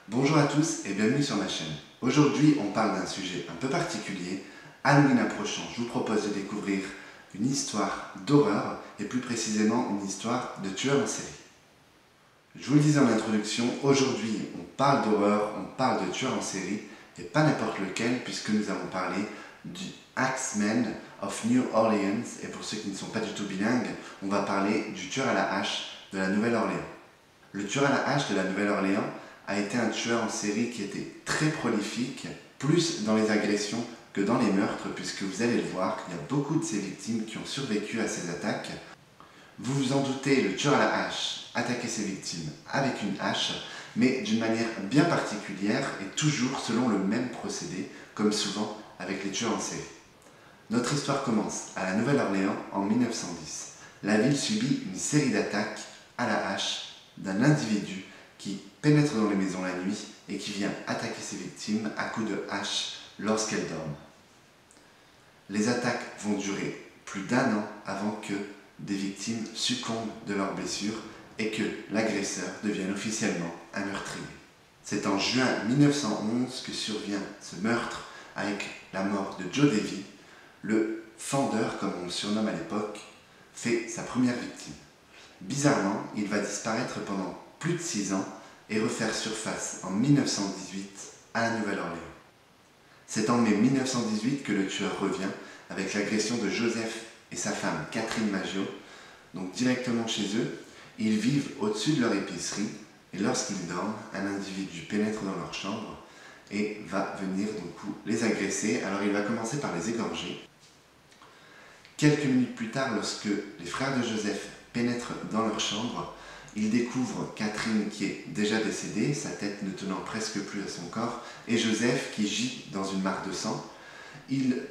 Bonjour à tous et bienvenue sur ma chaîne. Aujourd'hui, on parle d'un sujet un peu particulier. Halloween approchant, je vous propose de découvrir une histoire d'horreur et plus précisément une histoire de tueur en série. Je vous le disais en introduction, aujourd'hui on parle d'horreur, on parle de tueur en série et pas n'importe lequel puisque nous allons parler du Axeman of New Orleans et pour ceux qui ne sont pas du tout bilingues, on va parler du tueur à la hache de la Nouvelle-Orléans. Le tueur à la hache de la Nouvelle-Orléans a été un tueur en série qui était très prolifique, plus dans les agressions que dans les meurtres, puisque vous allez le voir, il y a beaucoup de ces victimes qui ont survécu à ces attaques. Vous vous en doutez, le tueur à la hache attaquait ses victimes avec une hache, mais d'une manière bien particulière et toujours selon le même procédé, comme souvent avec les tueurs en série. Notre histoire commence à la Nouvelle-Orléans en 1910. La ville subit une série d'attaques à la hache d'un individu qui pénètre dans les maisons la nuit et qui vient attaquer ses victimes à coups de hache lorsqu'elles dorment. Les attaques vont durer plus d'un an avant que des victimes succombent de leurs blessures et que l'agresseur devienne officiellement un meurtrier. C'est en juin 1911 que survient ce meurtre avec la mort de Joe Davy. Le fendeur, comme on le surnomme à l'époque, fait sa première victime. Bizarrement, il va disparaître pendant plus de 6 ans et refaire surface en 1918 à la Nouvelle-Orléans. C'est en mai 1918 que le tueur revient avec l'agression de Joseph et sa femme Catherine Maggio, donc directement chez eux. Ils vivent au-dessus de leur épicerie et lorsqu'ils dorment, un individu pénètre dans leur chambre et va venir donc les agresser. Alors il va commencer par les égorger. Quelques minutes plus tard, lorsque les frères de Joseph pénètrent dans leur chambre, ils découvrent Catherine qui est déjà décédée, sa tête ne tenant presque plus à son corps, et Joseph qui gît dans une mare de sang. Il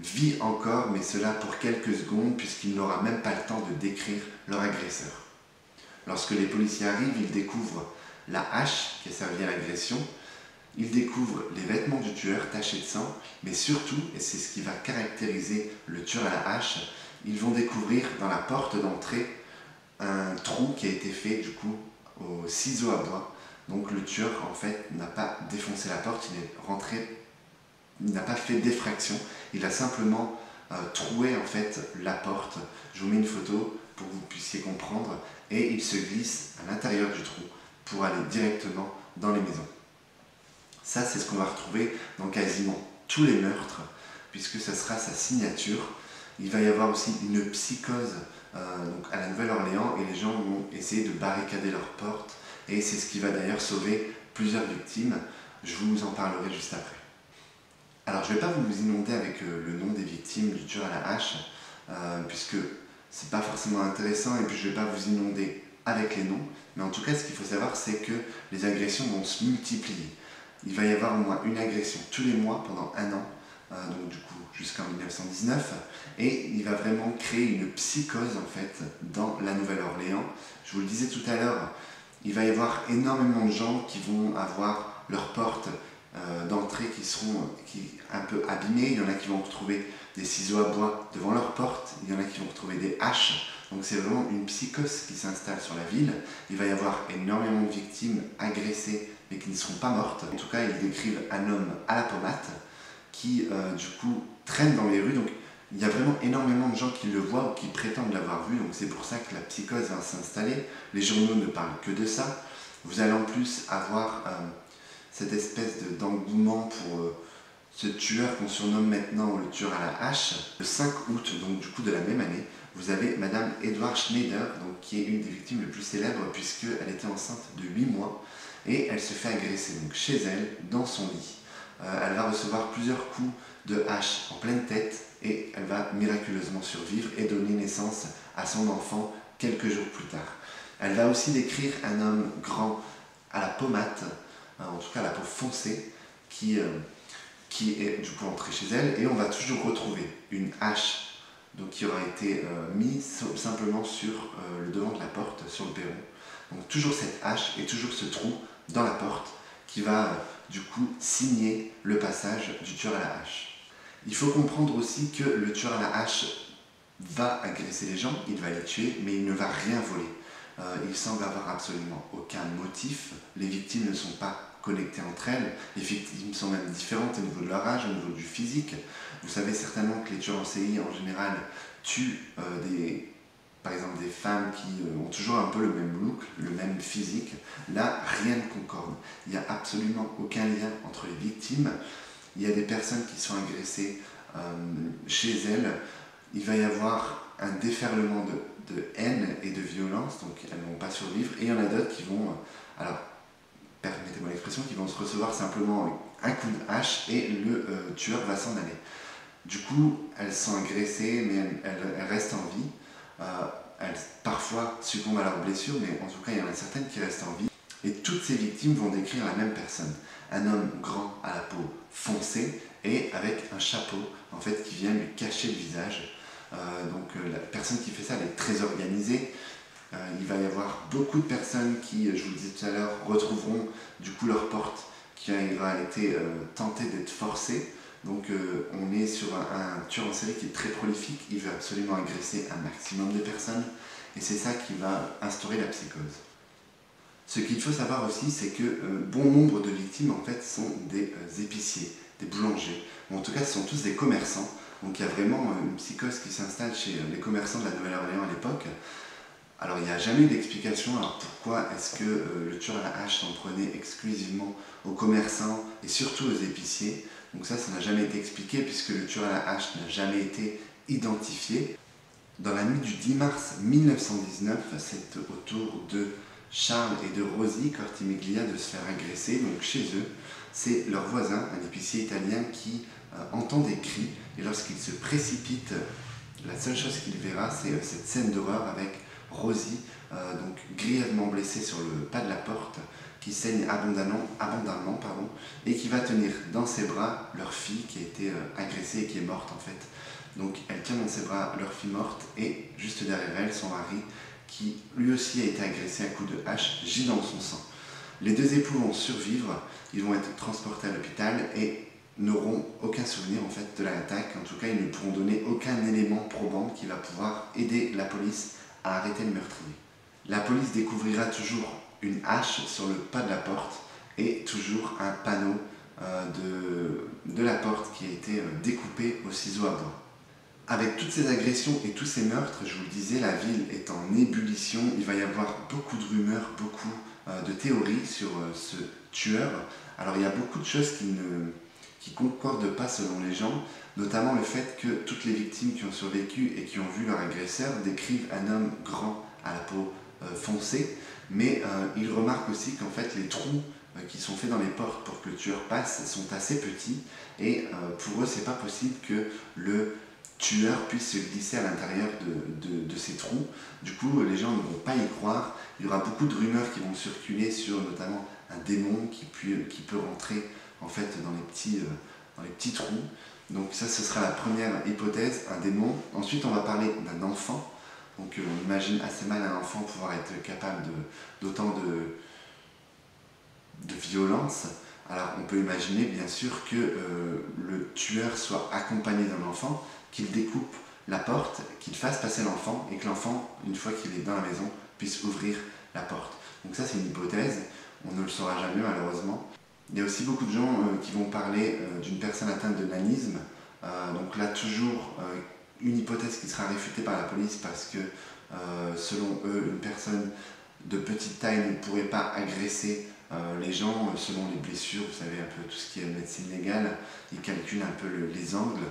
vit encore, mais cela pour quelques secondes, puisqu'il n'aura même pas le temps de décrire leur agresseur. Lorsque les policiers arrivent, ils découvrent la hache qui a servi à l'agression, ils découvrent les vêtements du tueur tachés de sang, mais surtout, et c'est ce qui va caractériser le tueur à la hache, ils vont découvrir dans la porte d'entrée un trou qui a été fait du coup au ciseau à bois. Donc le tueur en fait n'a pas défoncé la porte, il est rentré, il n'a pas fait d'effraction, il a simplement troué en fait la porte. Je vous mets une photo pour que vous puissiez comprendre et il se glisse à l'intérieur du trou pour aller directement dans les maisons. Ça c'est ce qu'on va retrouver dans quasiment tous les meurtres puisque ça sera sa signature. Il va y avoir aussi une psychose donc à la Nouvelle-Orléans et les gens vont essayer de barricader leurs portes et c'est ce qui va d'ailleurs sauver plusieurs victimes. Je vous en parlerai juste après. Alors je ne vais pas vous inonder avec le nom des victimes du tueur à la hache puisque c'est pas forcément intéressant et puis je ne vais pas vous inonder avec les noms, mais en tout cas ce qu'il faut savoir c'est que les agressions vont se multiplier. Il va y avoir au moins une agression tous les mois pendant un an, donc du coup jusqu'en 1919, et il va vraiment créer une psychose en fait dans la Nouvelle-Orléans. Je vous le disais tout à l'heure, il va y avoir énormément de gens qui vont avoir leurs portes d'entrée qui seront un peu abîmées. Il y en a qui vont retrouver des ciseaux à bois devant leur porte, il y en a qui vont retrouver des haches. Donc c'est vraiment une psychose qui s'installe sur la ville. Il va y avoir énormément de victimes agressées mais qui ne seront pas mortes. En tout cas, ils décrivent un homme à la pommade qui du coup traîne dans les rues. Donc il y a vraiment énormément de gens qui le voient ou qui prétendent l'avoir vu. Donc c'est pour ça que la psychose va s'installer. Les journaux ne parlent que de ça. Vous allez en plus avoir cette espèce d'engouement pour ce tueur qu'on surnomme maintenant le tueur à la hache. Le 5 août, donc du coup de la même année, vous avez Madame Edward Schneider, donc, qui est une des victimes les plus célèbres puisqu'elle était enceinte de 8 mois et elle se fait agresser donc, chez elle, dans son lit. Elle va recevoir plusieurs coups de hache en pleine tête et elle va miraculeusement survivre et donner naissance à son enfant quelques jours plus tard. Elle va aussi décrire un homme grand à la pommade, en tout cas à la peau foncée, qui est du coup entré chez elle et on va toujours retrouver une hache donc, qui aura été mise simplement sur le devant de la porte, sur le perron. Donc toujours cette hache et toujours ce trou dans la porte qui va du coup signer le passage du tueur à la hache. Il faut comprendre aussi que le tueur à la hache va agresser les gens, il va les tuer, mais il ne va rien voler. Il semble avoir absolument aucun motif. Les victimes ne sont pas connectées entre elles. Les victimes sont même différentes au niveau de leur âge, au niveau du physique. Vous savez certainement que les tueurs en série, en général, tuent par exemple des femmes qui ont toujours un peu le même look, le même physique. Là, rien ne concorde. Il n'y a absolument aucun lien entre les victimes. Il y a des personnes qui sont agressées chez elles. Il va y avoir un déferlement de haine et de violence, donc elles ne vont pas survivre. Et il y en a d'autres qui vont, alors permettez-moi l'expression, qui vont se recevoir simplement un coup de hache et le tueur va s'en aller. Du coup, elles sont agressées, mais elles restent en vie. Elles parfois succombent à leurs blessures, mais en tout cas, il y en a certaines qui restent en vie. Et toutes ces victimes vont décrire la même personne. Un homme grand à la peau foncée et avec un chapeau en fait, qui vient lui cacher le visage. La personne qui fait ça, elle est très organisée. Il va y avoir beaucoup de personnes qui, je vous le disais tout à l'heure, retrouveront du coup leur porte qui aura été tentée d'être forcée. Donc on est sur un tueur en série qui est très prolifique, il veut absolument agresser un maximum de personnes et c'est ça qui va instaurer la psychose. Ce qu'il faut savoir aussi, c'est que bon nombre de victimes en fait sont des épiciers, des boulangers, ou en tout cas ce sont tous des commerçants. Donc il y a vraiment une psychose qui s'installe chez les commerçants de la Nouvelle-Orléans à l'époque. Alors il n'y a jamais eu d'explication, alors pourquoi est-ce que le tueur à la hache s'en prenait exclusivement aux commerçants et surtout aux épiciers. Donc ça n'a jamais été expliqué puisque le tueur à la hache n'a jamais été identifié. Dans la nuit du 10 mars 1919, c'est au tour de Charles et de Rosie Cortimiglia de se faire agresser, donc chez eux. C'est leur voisin, un épicier italien, qui entend des cris et lorsqu'il se précipite, la seule chose qu'il verra, c'est cette scène d'horreur avec Rosie, donc grièvement blessée sur le pas de la porte, qui saigne abondamment, et qui va tenir dans ses bras leur fille qui a été agressée et qui est morte en fait. Donc elle tient dans ses bras leur fille morte et juste derrière elle son mari qui lui aussi a été agressé à coups de hache, gît dans son sang. Les deux époux vont survivre, ils vont être transportés à l'hôpital et n'auront aucun souvenir en fait de l'attaque. En tout cas, ils ne pourront donner aucun élément probant qui va pouvoir aider la police à arrêter le meurtrier. La police découvrira toujours une hache sur le pas de la porte et toujours un panneau de la porte qui a été découpé au ciseau à bois. Avec toutes ces agressions et tous ces meurtres, je vous le disais, la ville est en ébullition. Il va y avoir beaucoup de rumeurs, beaucoup de théories sur ce tueur. Alors il y a beaucoup de choses qui ne concordent pas selon les gens, notamment le fait que toutes les victimes qui ont survécu et qui ont vu leur agresseur décrivent un homme grand à la peau foncée, mais ils remarquent aussi qu'en fait les trous qui sont faits dans les portes pour que le tueur passe sont assez petits et pour eux c'est pas possible que le tueur puisse se glisser à l'intérieur de ces trous. Du coup les gens ne vont pas y croire. Il y aura beaucoup de rumeurs qui vont circuler sur notamment un démon qui peut rentrer en fait dans les petits trous. Donc ça ce sera la première hypothèse, un démon. Ensuite on va parler d'un enfant. Donc on imagine assez mal un enfant pouvoir être capable d'autant de violence. Alors on peut imaginer bien sûr que le tueur soit accompagné d'un enfant, qu'il découpe la porte, qu'il fasse passer l'enfant et que l'enfant, une fois qu'il est dans la maison, puisse ouvrir la porte. Donc ça c'est une hypothèse, on ne le saura jamais malheureusement. Il y a aussi beaucoup de gens qui vont parler d'une personne atteinte de nanisme. Donc là toujours une hypothèse qui sera réfutée par la police parce que selon eux une personne de petite taille ne pourrait pas agresser les gens selon les blessures, vous savez un peu tout ce qui est médecine légale, ils calculent un peu les angles,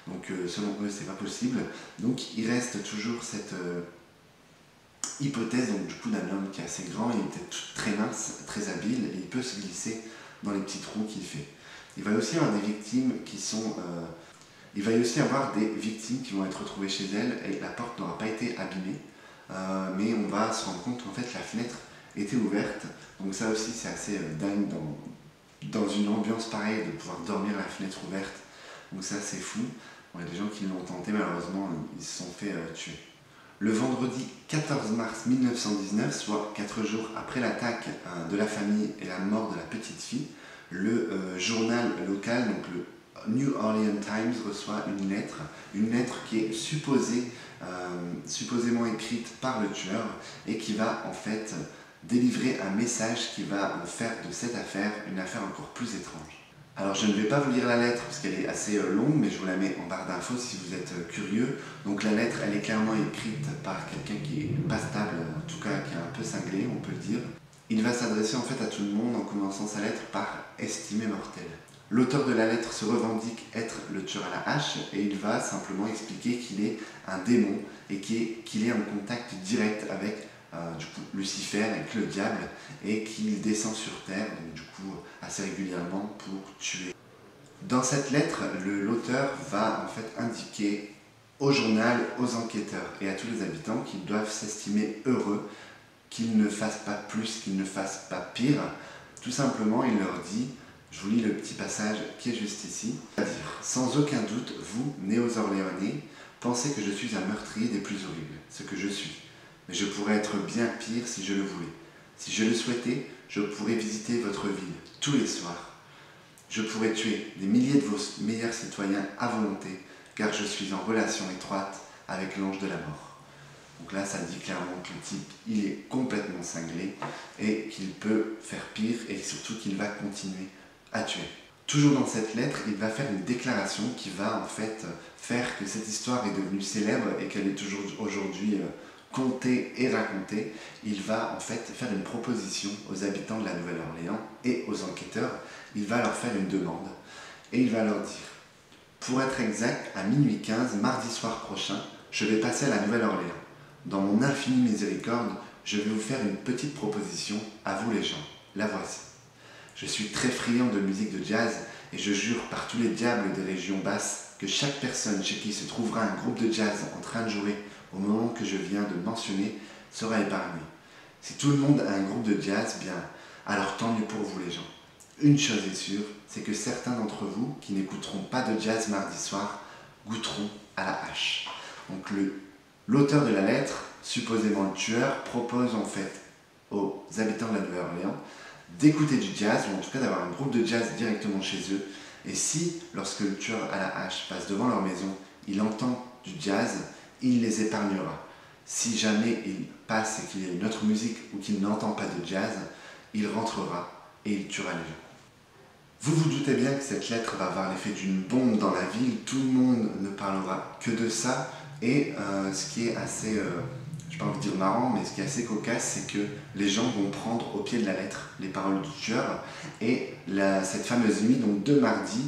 donc selon eux c'est pas possible. Donc il reste toujours cette hypothèse donc, du coup d'un homme qui est assez grand, il est peut-être très mince, très habile et il peut se glisser dans les petits trous qu'il fait. Il va aussi y avoir des victimes qui sont... il va y aussi avoir des victimes qui vont être retrouvées chez elles et la porte n'aura pas été abîmée, mais on va se rendre compte qu'en fait la fenêtre était ouverte. Donc ça aussi c'est assez dingue dans une ambiance pareille de pouvoir dormir la fenêtre ouverte. Donc ça c'est fou. Bon, il y a des gens qui l'ont tenté, malheureusement ils se sont fait tuer. Le vendredi 14 mars 1919, soit 4 jours après l'attaque de la famille et la mort de la petite fille, le journal local, donc le New Orleans Times reçoit une lettre qui est supposément écrite par le tueur et qui va en fait délivrer un message qui va faire de cette affaire une affaire encore plus étrange. Alors je ne vais pas vous lire la lettre parce qu'elle est assez longue, mais je vous la mets en barre d'infos si vous êtes curieux. Donc la lettre, elle est clairement écrite par quelqu'un qui est pas stable, en tout cas qui est un peu cinglé, on peut le dire. Il va s'adresser en fait à tout le monde en commençant sa lettre par « estimé mortel ». L'auteur de la lettre se revendique être le tueur à la hache et il va simplement expliquer qu'il est un démon et qu'il est en contact direct avec du coup, Lucifer, avec le diable, et qu'il descend sur terre, donc du coup assez régulièrement pour tuer. Dans cette lettre, l'auteur va en fait indiquer au journal, aux enquêteurs et à tous les habitants qu'ils doivent s'estimer heureux, qu'ils ne fassent pas plus, qu'ils ne fassent pas pire. Tout simplement, il leur dit, je vous lis le petit passage qui est juste ici, c'est-à-dire, sans aucun doute, vous, Néo-Orléanais, pensez que je suis un meurtrier des plus horribles, ce que je suis. Mais je pourrais être bien pire si je le voulais. Si je le souhaitais, je pourrais visiter votre ville tous les soirs. Je pourrais tuer des milliers de vos meilleurs citoyens à volonté, car je suis en relation étroite avec l'ange de la mort. Donc là, ça dit clairement que le type, il est complètement cinglé et qu'il peut faire pire et surtout qu'il va continuer à tuer. Toujours dans cette lettre, il va faire une déclaration qui va en fait faire que cette histoire est devenue célèbre et qu'elle est toujours aujourd'hui contée et racontée. Il va en fait faire une proposition aux habitants de la Nouvelle-Orléans et aux enquêteurs. Il va leur faire une demande et il va leur dire: pour être exact, à minuit 15, mardi soir prochain, je vais passer à la Nouvelle-Orléans. Dans mon infinie miséricorde, je vais vous faire une petite proposition à vous les gens. La voici. Je suis très friand de musique de jazz et je jure par tous les diables des régions basses que chaque personne chez qui se trouvera un groupe de jazz en train de jouer au moment que je viens de mentionner sera épargné. Si tout le monde a un groupe de jazz, bien, alors tant mieux pour vous les gens. Une chose est sûre, c'est que certains d'entre vous qui n'écouteront pas de jazz mardi soir goûteront à la hache. Donc l'auteur de la lettre, supposément le tueur, propose en fait aux habitants de la Nouvelle-Orléans d'écouter du jazz, ou en tout cas d'avoir un groupe de jazz directement chez eux. Et si, lorsque le tueur à la hache passe devant leur maison, il entend du jazz, il les épargnera. Si jamais il passe et qu'il y a une autre musique ou qu'il n'entend pas de jazz, il rentrera et il tuera les gens. Vous vous doutez bien que cette lettre va avoir l'effet d'une bombe dans la ville, tout le monde ne parlera que de ça, et ce qui est assez, je n'ai pas envie de dire marrant, mais ce qui est assez cocasse, c'est que les gens vont prendre au pied de la lettre les paroles du tueur, et cette fameuse nuit, donc de mardi,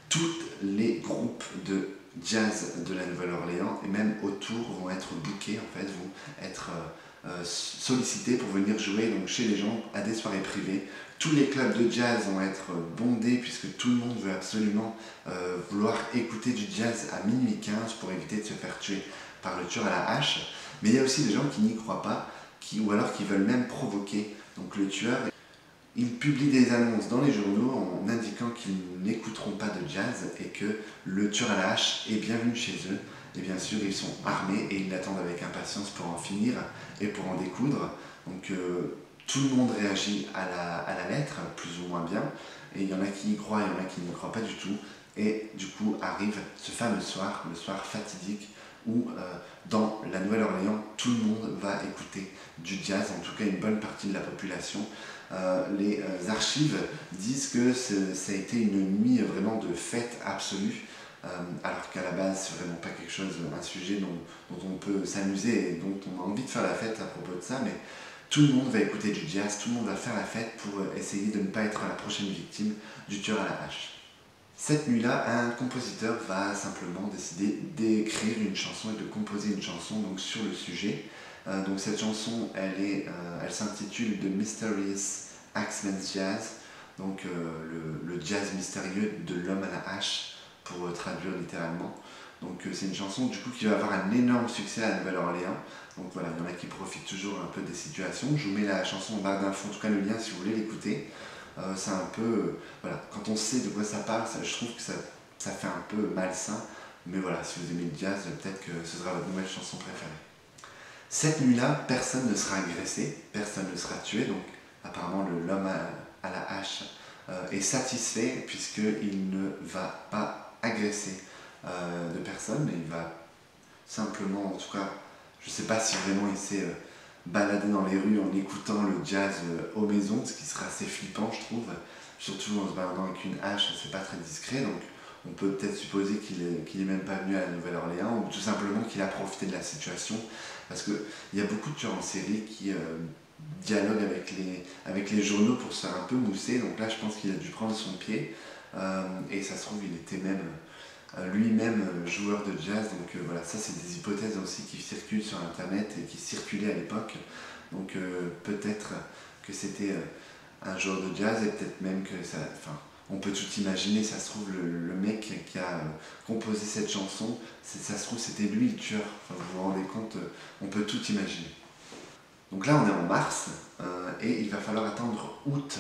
tous les groupes de jazz de la Nouvelle-Orléans, et même autour, vont être bookés, en fait, vont être sollicités pour venir jouer donc, chez les gens à des soirées privées. Tous les clubs de jazz vont être bondés puisque tout le monde veut absolument vouloir écouter du jazz à minuit 15 pour éviter de se faire tuer par le tueur à la hache. Mais il y a aussi des gens qui n'y croient pas, ou alors qui veulent même provoquer donc, le tueur. Ils publient des annonces dans les journaux en indiquant qu'ils n'écouteront pas de jazz et que le tueur à la hache est bienvenu chez eux. Et bien sûr, ils sont armés et ils l'attendent avec impatience pour en finir et pour en découdre. Donc tout le monde réagit à la lettre, plus ou moins bien. Et il y en a qui y croient, il y en a qui n'y croient pas du tout. Et du coup arrive ce fameux soir, le soir fatidique, où dans la Nouvelle-Orléans, tout le monde va écouter du jazz, en tout cas une bonne partie de la population. Les archives disent que ça a été une nuit vraiment de fête absolue, alors qu'à la base c'est vraiment pas quelque chose, un sujet dont on peut s'amuser et dont on a envie de faire la fête à propos de ça, mais tout le monde va écouter du jazz, tout le monde va faire la fête pour essayer de ne pas être la prochaine victime du tueur à la hache. Cette nuit-là, un compositeur va simplement décider d'écrire une chanson et de composer une chanson donc, sur le sujet. Donc cette chanson, elle s'intitule The Mysterious Axeman's Jazz, donc le jazz mystérieux de l'homme à la hache, pour traduire littéralement. Donc c'est une chanson du coup qui va avoir un énorme succès à la Nouvelle-Orléans. Donc voilà, il y en a qui profitent toujours un peu des situations. Je vous mets la chanson en barre d'infos, en tout cas le lien si vous voulez l'écouter. C'est un peu, voilà, quand on sait de quoi ça parle, je trouve que ça fait un peu malsain. Mais voilà, si vous aimez le jazz, peut-être que ce sera votre nouvelle chanson préférée. Cette nuit-là, personne ne sera agressé, personne ne sera tué, donc apparemment l'homme à la hache est satisfait puisqu'il ne va pas agresser de personne, mais il va simplement, en tout cas, je ne sais pas si vraiment il s'est baladé dans les rues en écoutant le jazz aux maisons, ce qui serait assez flippant je trouve, surtout en se baladant avec une hache, c'est pas très discret, donc on peut peut-être supposer qu'il est même pas venu à la Nouvelle-Orléans, ou tout simplement qu'il a profité de la situation, parce qu'il y a beaucoup de tueurs en série qui dialoguent avec les journaux pour se faire un peu mousser, donc là je pense qu'il a dû prendre son pied, et ça se trouve il était même lui-même joueur de jazz, donc voilà, ça c'est des hypothèses aussi qui circulent sur internet et qui circulaient à l'époque, donc peut-être que c'était un joueur de jazz et peut-être même que ça, enfin, on peut tout imaginer, ça se trouve le mec qui a composé cette chanson, ça se trouve c'était lui le tueur, enfin, vous vous rendez compte, on peut tout imaginer. Donc là on est en mars et il va falloir attendre août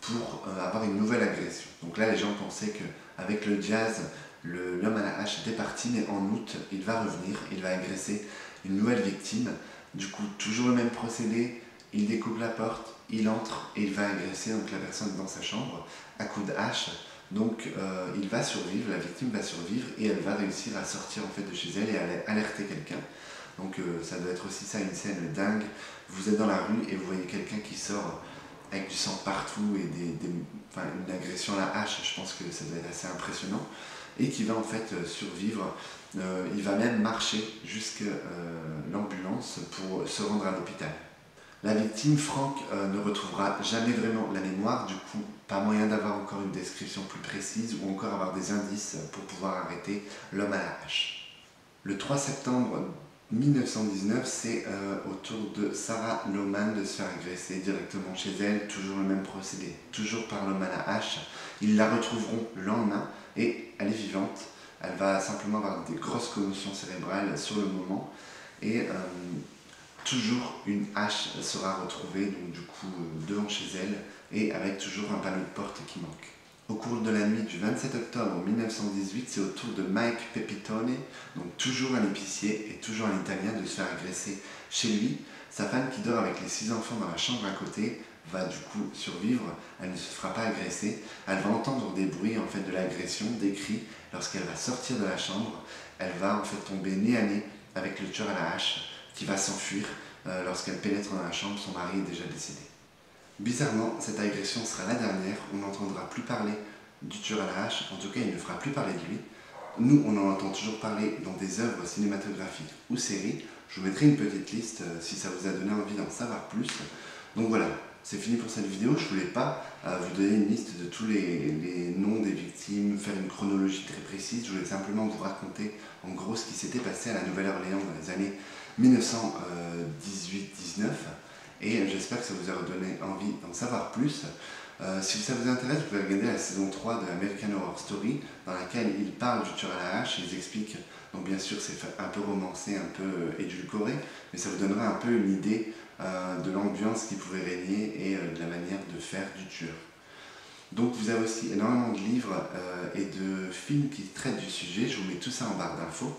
pour avoir une nouvelle agression. Donc là les gens pensaient qu'avec le jazz, l'homme à la hache était parti, mais en août il va revenir, il va agresser une nouvelle victime. Du coup toujours le même procédé, il découpe la porte, il entre et il va agresser donc la personne dans sa chambre à coups de hache. Donc il va survivre, la victime va survivre et elle va réussir à sortir en fait de chez elle et à alerter quelqu'un. Donc ça doit être aussi ça une scène dingue. Vous êtes dans la rue et vous voyez quelqu'un qui sort avec du sang partout et enfin, une agression à la hache, je pense que ça doit être assez impressionnant. Et qui va en fait survivre. Il va même marcher jusqu'à l'ambulance pour se rendre à l'hôpital. La victime, Frank, ne retrouvera jamais vraiment la mémoire, du coup, pas moyen d'avoir encore une description plus précise ou encore avoir des indices pour pouvoir arrêter l'homme à la hache. Le 3 septembre 1919, c'est au tour de Sarah Lohman de se faire agresser directement chez elle, toujours le même procédé, toujours par l'homme à la hache. Ils la retrouveront le lendemain et elle est vivante. Elle va simplement avoir des grosses commotions cérébrales sur le moment et toujours une hache sera retrouvée donc du coup devant chez elle et avec toujours un panneau de porte qui manque. Au cours de la nuit du 27 octobre 1918, c'est au tour de Mike Pepitone, donc toujours un épicier et toujours un Italien, de se faire agresser chez lui. Sa femme qui dort avec les 6 enfants dans la chambre à côté va du coup survivre, elle ne se fera pas agresser, elle va entendre des bruits en fait de l'agression, des cris. Lorsqu'elle va sortir de la chambre, elle va en fait tomber nez à nez avec le tueur à la hache qui va s'enfuir. Lorsqu'elle pénètre dans la chambre, son mari est déjà décédé. Bizarrement, cette agression sera la dernière, on n'entendra plus parler du tueur à la hache, en tout cas il ne fera plus parler de lui. Nous, on en entend toujours parler dans des œuvres cinématographiques ou séries. Je vous mettrai une petite liste si ça vous a donné envie d'en savoir plus. Donc voilà, c'est fini pour cette vidéo. Je ne voulais pas vous donner une liste de tous les noms des victimes, faire une chronologie très précise. Je voulais simplement vous raconter en gros ce qui s'était passé à la Nouvelle-Orléans dans les années 1918-19. Et j'espère que ça vous a donné envie d'en savoir plus. Si ça vous intéresse, vous pouvez regarder la saison 3 de American Horror Story, dans laquelle ils parlent du tueur à la hache, ils expliquent, donc bien sûr c'est un peu romancé, un peu édulcoré, mais ça vous donnera un peu une idée de l'ambiance qui pouvait régner et de la manière de faire du tueur. Donc vous avez aussi énormément de livres et de films qui traitent du sujet, je vous mets tout ça en barre d'infos.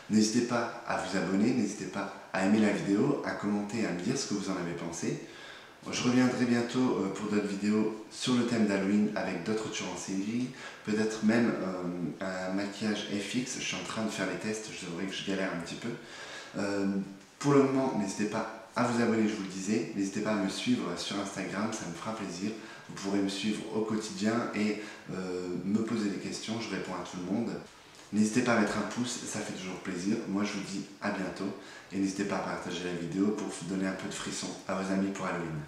N'hésitez pas à vous abonner, n'hésitez pas à aimer la vidéo, à commenter, à me dire ce que vous en avez pensé. Je reviendrai bientôt pour d'autres vidéos sur le thème d'Halloween avec d'autres tueurs en série, peut-être même un maquillage FX, je suis en train de faire les tests, je devrais que je galère un petit peu. Pour le moment, n'hésitez pas à vous abonner, je vous le disais, n'hésitez pas à me suivre sur Instagram, ça me fera plaisir. Vous pourrez me suivre au quotidien et me poser des questions, je réponds à tout le monde. N'hésitez pas à mettre un pouce, ça fait toujours plaisir. Moi je vous dis à bientôt et n'hésitez pas à partager la vidéo pour vous donner un peu de frisson à vos amis pour Halloween.